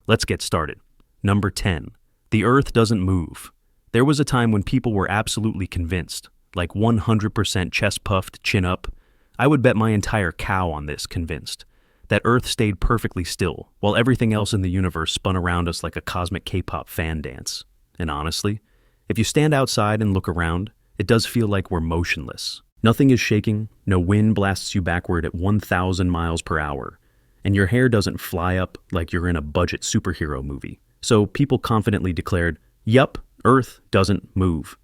Let's get started. Number 10. The Earth doesn't move. There was a time when people were absolutely convinced, like 100% chest-puffed, chin up. I would bet my entire cow on this, convinced, that Earth stayed perfectly still, while everything else in the universe spun around us like a cosmic K-pop fan dance. And honestly, if you stand outside and look around, it does feel like we're motionless. Nothing is shaking, no wind blasts you backward at 1,000 miles per hour, and your hair doesn't fly up like you're in a budget superhero movie. So people confidently declared, "Yup, Earth doesn't move."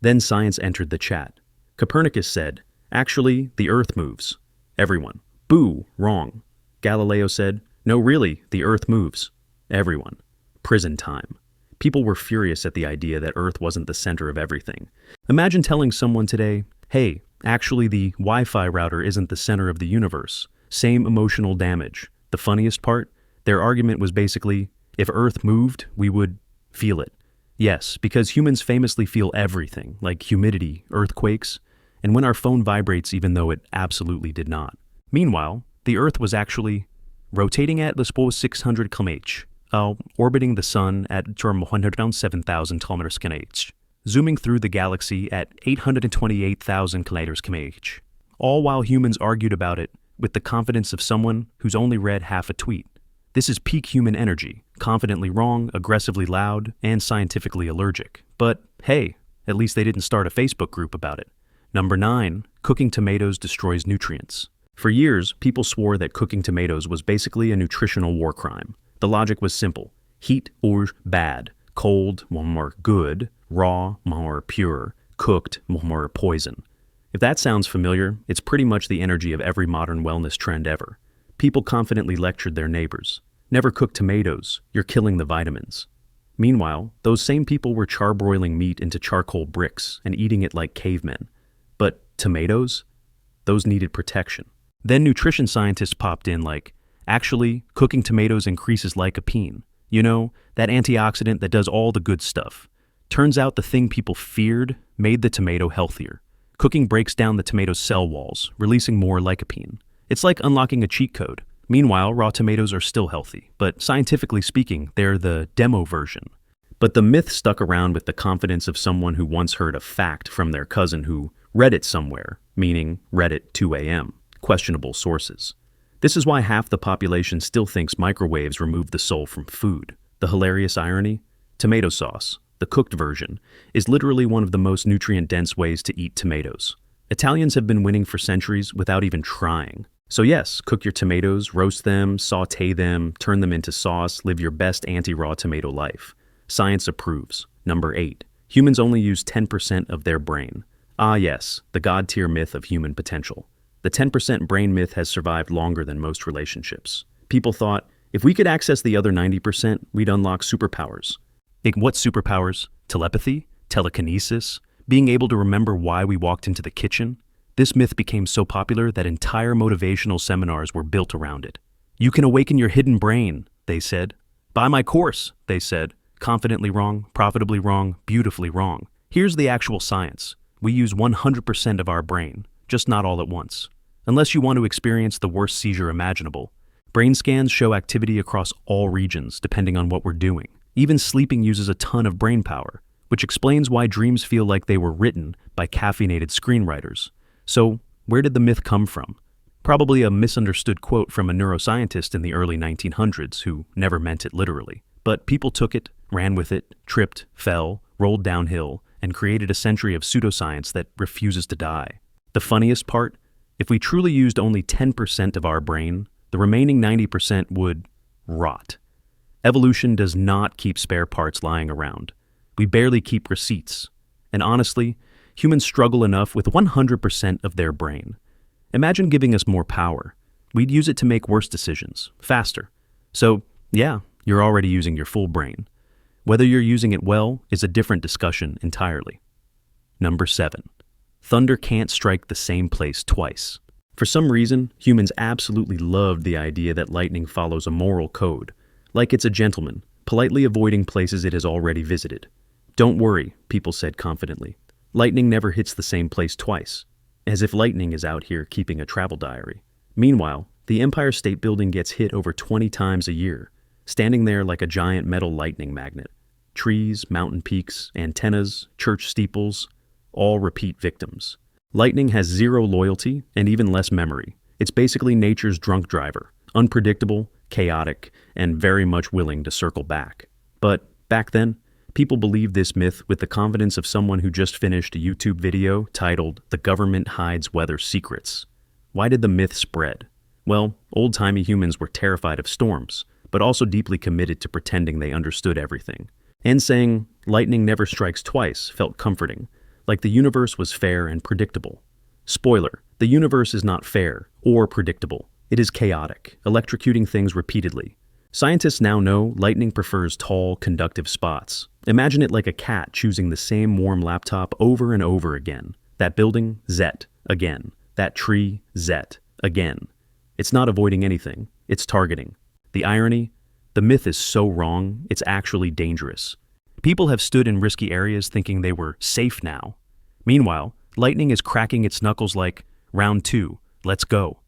Then science entered the chat. Copernicus said, "Actually, the Earth moves." Everyone, "Boo, wrong." Galileo said, "No, really, the Earth moves." Everyone, prison time. People were furious at the idea that Earth wasn't the center of everything. Imagine telling someone today, "Hey, actually the Wi-Fi router isn't the center of the universe." Same emotional damage. The funniest part? Their argument was basically, if Earth moved, we would feel it. Yes, because humans famously feel everything, like humidity, earthquakes, and when our phone vibrates even though it absolutely did not. Meanwhile, the Earth was actually rotating at the speed of 600 km/h, orbiting the Sun at 107,000 km/h, zooming through the galaxy at 828,000 km/h, all while humans argued about it with the confidence of someone who's only read half a tweet. This is peak human energy, confidently wrong, aggressively loud, and scientifically allergic. But hey, at least they didn't start a Facebook group about it. Number 9, cooking tomatoes destroys nutrients. For years, people swore that cooking tomatoes was basically a nutritional war crime. The logic was simple. Heat or bad, cold or good, raw or pure, cooked or poison. If that sounds familiar, it's pretty much the energy of every modern wellness trend ever. People confidently lectured their neighbors. Never cook tomatoes, you're killing the vitamins. Meanwhile, those same people were charbroiling meat into charcoal bricks and eating it like cavemen. But tomatoes? Those needed protection. Then nutrition scientists popped in like, actually, cooking tomatoes increases lycopene. You know, that antioxidant that does all the good stuff. Turns out the thing people feared made the tomato healthier. Cooking breaks down the tomato's cell walls, releasing more lycopene. It's like unlocking a cheat code. Meanwhile, raw tomatoes are still healthy, but scientifically speaking, they're the demo version. But the myth stuck around with the confidence of someone who once heard a fact from their cousin who read it somewhere, meaning read it 2 a.m., questionable sources. This is why half the population still thinks microwaves remove the soul from food. The hilarious irony? Tomato sauce, the cooked version, is literally one of the most nutrient-dense ways to eat tomatoes. Italians have been winning for centuries without even trying. So yes, cook your tomatoes, roast them, saute them, turn them into sauce, live your best anti-raw tomato life. Science approves. Number 8. Humans only use 10% of their brain. Ah yes, the god-tier myth of human potential. The 10% brain myth has survived longer than most relationships. People thought, if we could access the other 90%, we'd unlock superpowers. What superpowers? Telepathy? Telekinesis? Being able to remember why we walked into the kitchen? This myth became so popular that entire motivational seminars were built around it. You can awaken your hidden brain, they said. Buy my course, they said. Confidently wrong, profitably wrong, beautifully wrong. Here's the actual science. We use 100% of our brain, just not all at once. Unless you want to experience the worst seizure imaginable. Brain scans show activity across all regions, depending on what we're doing. Even sleeping uses a ton of brain power, which explains why dreams feel like they were written by caffeinated screenwriters. So, where did the myth come from? Probably a misunderstood quote from a neuroscientist in the early 1900s who never meant it literally. But people took it, ran with it, tripped, fell, rolled downhill, and created a century of pseudoscience that refuses to die. The funniest part? If we truly used only 10% of our brain, the remaining 90% would rot. Evolution does not keep spare parts lying around. We barely keep receipts. And honestly, humans struggle enough with 100% of their brain. Imagine giving us more power. We'd use it to make worse decisions, faster. So, yeah, you're already using your full brain. Whether you're using it well is a different discussion entirely. Number 7. Thunder can't strike the same place twice. For some reason, humans absolutely loved the idea that lightning follows a moral code, like it's a gentleman, politely avoiding places it has already visited. Don't worry, people said confidently. Lightning never hits the same place twice, as if lightning is out here keeping a travel diary. Meanwhile, the Empire State Building gets hit over 20 times a year. standing there like a giant metal lightning magnet. Trees, mountain peaks, antennas, church steeples, all repeat victims. Lightning has zero loyalty and even less memory. It's basically nature's drunk driver, unpredictable, chaotic, and very much willing to circle back. But back then, people believed this myth with the confidence of someone who just finished a YouTube video titled "The Government Hides Weather Secrets." Why did the myth spread? Well, old-timey humans were terrified of storms, but also deeply committed to pretending they understood everything. And saying, "lightning never strikes twice," felt comforting, like the universe was fair and predictable. Spoiler, the universe is not fair or predictable. It is chaotic, electrocuting things repeatedly. Scientists now know lightning prefers tall, conductive spots. Imagine it like a cat choosing the same warm laptop over and over again. That building, Zet, again. That tree, Zet, again. It's not avoiding anything, it's targeting. The irony? The myth is so wrong, it's actually dangerous. People have stood in risky areas thinking they were safe now. Meanwhile, lightning is cracking its knuckles like, "Round 2, let's go."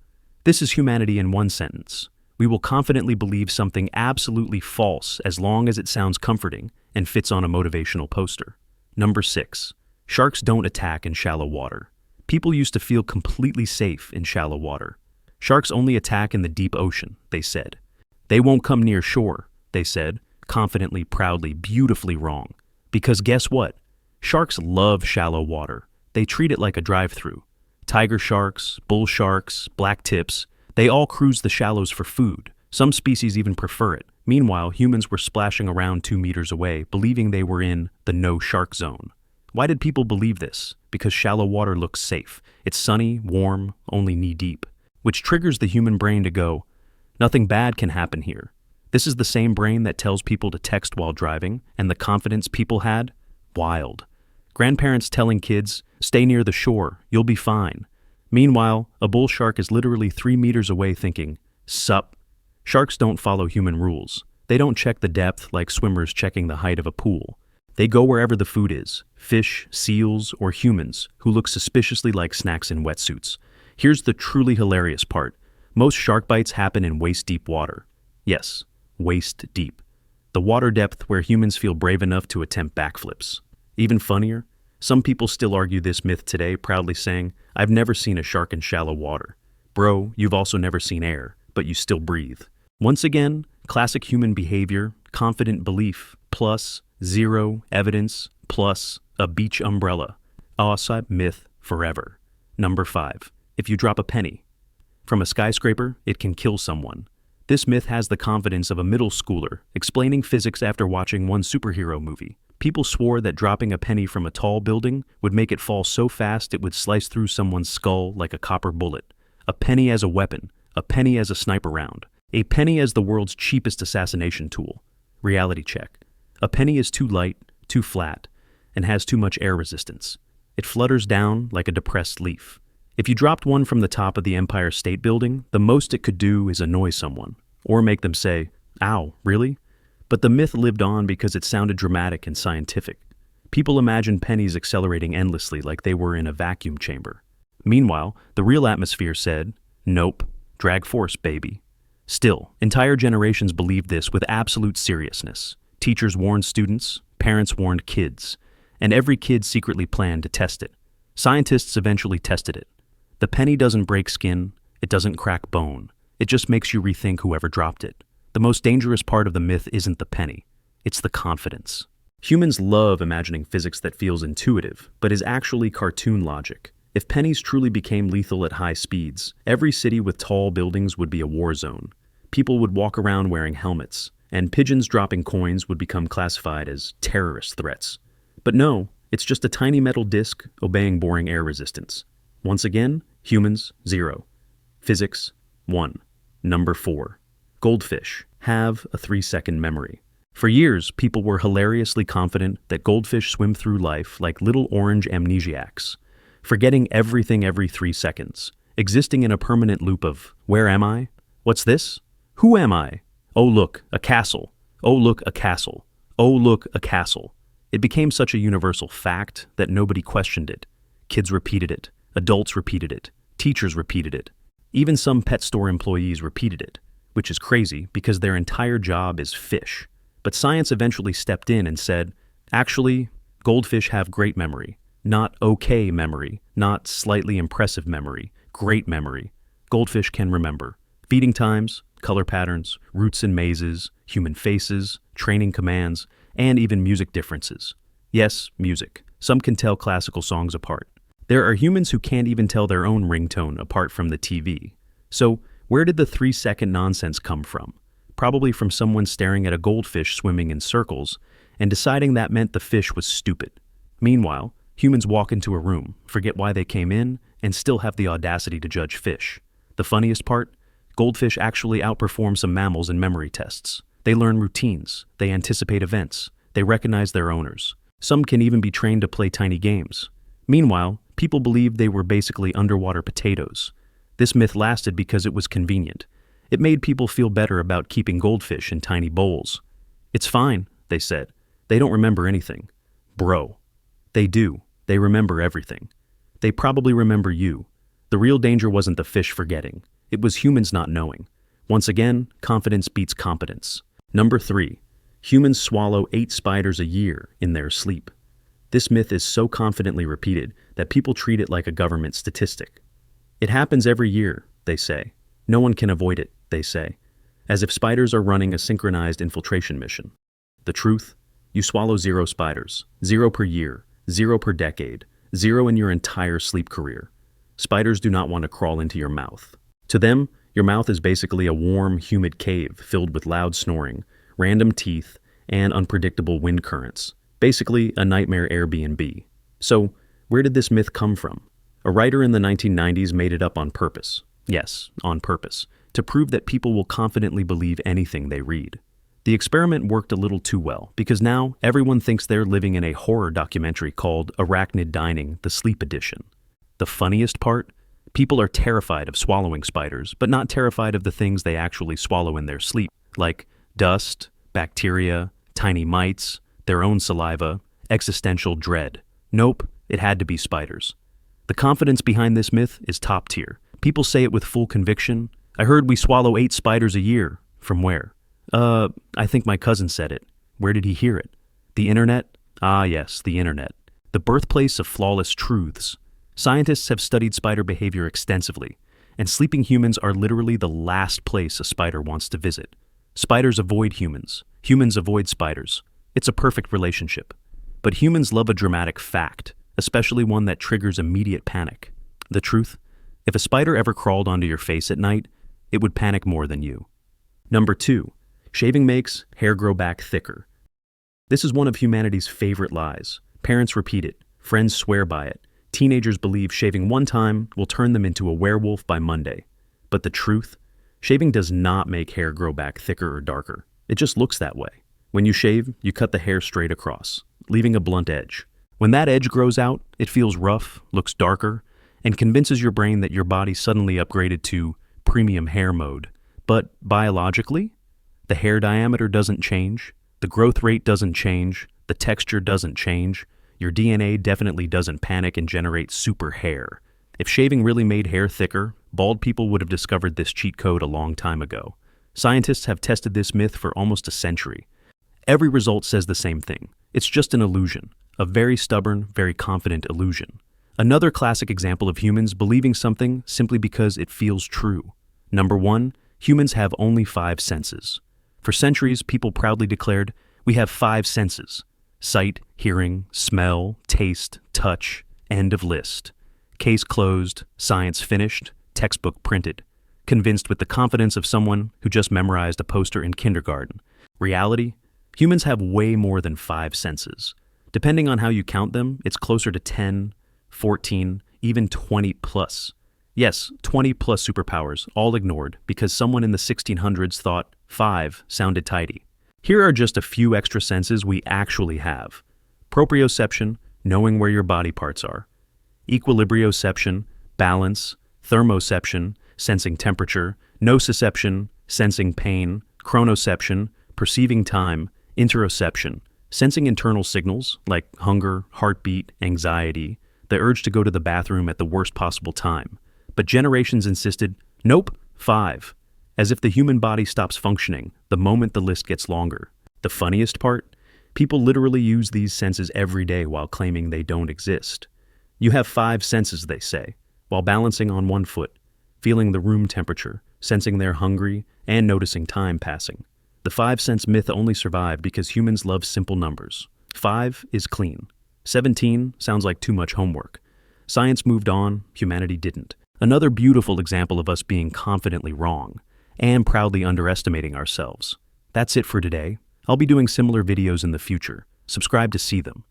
This is humanity in one sentence. We will confidently believe something absolutely false as long as it sounds comforting and fits on a motivational poster. Number 6. Sharks don't attack in shallow water. People used to feel completely safe in shallow water. Sharks only attack in the deep ocean, they said. They won't come near shore, they said, confidently, proudly, beautifully wrong. Because guess what? Sharks love shallow water. They treat it like a drive-through. Tiger sharks, bull sharks, black tips, they all cruise the shallows for food. Some species even prefer it. Meanwhile, humans were splashing around 2 meters away, believing they were in the no-shark zone. Why did people believe this? Because shallow water looks safe. It's sunny, warm, only knee-deep. Which triggers the human brain to go, "Nothing bad can happen here." This is the same brain that tells people to text while driving, and the confidence people had? Wild. Grandparents telling kids, "Stay near the shore, you'll be fine." Meanwhile, a bull shark is literally 3 meters away thinking, "Sup." Sharks don't follow human rules. They don't check the depth like swimmers checking the height of a pool. They go wherever the food is, fish, seals, or humans who look suspiciously like snacks in wetsuits. Here's the truly hilarious part. Most shark bites happen in waist-deep water. Yes, waist-deep. The water depth where humans feel brave enough to attempt backflips. Even funnier, some people still argue this myth today, proudly saying, "I've never seen a shark in shallow water." Bro, you've also never seen air, but you still breathe. Once again, classic human behavior, confident belief, plus zero evidence, plus a beach umbrella. Awesome myth forever. Number 5. If you drop a penny from a skyscraper, it can kill someone. This myth has the confidence of a middle schooler explaining physics after watching one superhero movie. People swore that dropping a penny from a tall building would make it fall so fast it would slice through someone's skull like a copper bullet. A penny as a weapon, a penny as a sniper round, a penny as the world's cheapest assassination tool. Reality check. A penny is too light, too flat, and has too much air resistance. It flutters down like a depressed leaf. If you dropped one from the top of the Empire State Building, the most it could do is annoy someone, or make them say, "Ow, really?" But the myth lived on because it sounded dramatic and scientific. People imagined pennies accelerating endlessly like they were in a vacuum chamber. Meanwhile, the real atmosphere said, "Nope, drag force, baby." Still, entire generations believed this with absolute seriousness. Teachers warned students, parents warned kids, and every kid secretly planned to test it. Scientists eventually tested it. The penny doesn't break skin, it doesn't crack bone. It just makes you rethink whoever dropped it. The most dangerous part of the myth isn't the penny, it's the confidence. Humans love imagining physics that feels intuitive, but is actually cartoon logic. If pennies truly became lethal at high speeds, every city with tall buildings would be a war zone. People would walk around wearing helmets, and pigeons dropping coins would become classified as terrorist threats. But no, it's just a tiny metal disc obeying boring air resistance. Once again, humans, 0. Physics, 1. Number 4. Goldfish have a 3-second memory. For years, people were hilariously confident that goldfish swim through life like little orange amnesiacs, forgetting everything every 3 seconds, existing in a permanent loop of, "Where am I? What's this? Who am I? Oh look, a castle. Oh look, a castle. Oh look, a castle." It became such a universal fact that nobody questioned it. Kids repeated it. Adults repeated it. Teachers repeated it. Even some pet store employees repeated it. which is crazy because their entire job is fish. But science eventually stepped in and said, actually, goldfish have great memory. Not okay memory, not slightly impressive memory, great memory. Goldfish can remember feeding times, color patterns, routes and mazes, human faces, training commands, and even music differences. Yes, music. Some can tell classical songs apart. There are humans who can't even tell their own ringtone apart from the TV. So, where did the 3-second nonsense come from? Probably from someone staring at a goldfish swimming in circles and deciding that meant the fish was stupid. Meanwhile, humans walk into a room, forget why they came in, and still have the audacity to judge fish. The funniest part? Goldfish actually outperform some mammals in memory tests. They learn routines, they anticipate events, they recognize their owners. Some can even be trained to play tiny games. Meanwhile, people believed they were basically underwater potatoes. This myth lasted because it was convenient. It made people feel better about keeping goldfish in tiny bowls. It's fine, they said. They don't remember anything. Bro. They do. They remember everything. They probably remember you. The real danger wasn't the fish forgetting. It was humans not knowing. Once again, confidence beats competence. Number 3. Humans swallow 8 spiders a year in their sleep. This myth is so confidently repeated that people treat it like a government statistic. It happens every year, they say. No one can avoid it, they say. As if spiders are running a synchronized infiltration mission. The truth? You swallow 0 spiders. 0 per year. 0 per decade. 0 in your entire sleep career. Spiders do not want to crawl into your mouth. To them, your mouth is basically a warm, humid cave filled with loud snoring, random teeth, and unpredictable wind currents. Basically, a nightmare Airbnb. So, where did this myth come from? A writer in the 1990s made it up on purpose. Yes, on purpose. To prove that people will confidently believe anything they read. The experiment worked a little too well, because now everyone thinks they're living in a horror documentary called Arachnid Dining, the Sleep Edition. The funniest part? People are terrified of swallowing spiders, but not terrified of the things they actually swallow in their sleep, like dust, bacteria, tiny mites, their own saliva, existential dread. Nope, it had to be spiders. The confidence behind this myth is top tier. People say it with full conviction. I heard we swallow 8 spiders a year. From where? I think my cousin said it. Where did he hear it? The internet? Ah yes, the internet. The birthplace of flawless truths. Scientists have studied spider behavior extensively, and sleeping humans are literally the last place a spider wants to visit. Spiders avoid humans. Humans avoid spiders. It's a perfect relationship. But humans love a dramatic fact, especially one that triggers immediate panic. The truth? If a spider ever crawled onto your face at night, it would panic more than you. Number 2. Shaving makes hair grow back thicker. This is one of humanity's favorite lies. Parents repeat it. Friends swear by it. Teenagers believe shaving one time will turn them into a werewolf by Monday. But the truth? Shaving does not make hair grow back thicker or darker. It just looks that way. When you shave, you cut the hair straight across, leaving a blunt edge. When that edge grows out, it feels rough, looks darker, and convinces your brain that your body suddenly upgraded to premium hair mode. But biologically, the hair diameter doesn't change, the growth rate doesn't change, the texture doesn't change, your DNA definitely doesn't panic and generate super hair. If shaving really made hair thicker, bald people would have discovered this cheat code a long time ago. Scientists have tested this myth for almost a century. Every result says the same thing. It's just an illusion, a very stubborn, very confident illusion. Another classic example of humans believing something simply because it feels true. Number 1, humans have only 5 senses. For centuries, people proudly declared, we have 5 senses. Sight, hearing, smell, taste, touch, end of list. Case closed, science finished, textbook printed. Convinced with the confidence of someone who just memorized a poster in kindergarten. Reality? Humans have way more than 5 senses. Depending on how you count them, it's closer to 10, 14, even 20 plus. Yes, 20 plus superpowers, all ignored because someone in the 1600s thought 5 sounded tidy. Here are just a few extra senses we actually have. Proprioception, knowing where your body parts are. Equilibrioception, balance. Thermoception, sensing temperature. Nociception, sensing pain. Chronoception, perceiving time. Interoception, sensing internal signals like hunger, heartbeat, anxiety, the urge to go to the bathroom at the worst possible time. But generations insisted, nope, 5. As if the human body stops functioning the moment the list gets longer. The funniest part? People literally use these senses every day while claiming they don't exist. You have 5 senses, they say, while balancing on one foot, feeling the room temperature, sensing they're hungry, and noticing time passing. The 5-sense myth only survived because humans love simple numbers. 5 is clean. 17 sounds like too much homework. Science moved on, humanity didn't. Another beautiful example of us being confidently wrong and proudly underestimating ourselves. That's it for today. I'll be doing similar videos in the future. Subscribe to see them.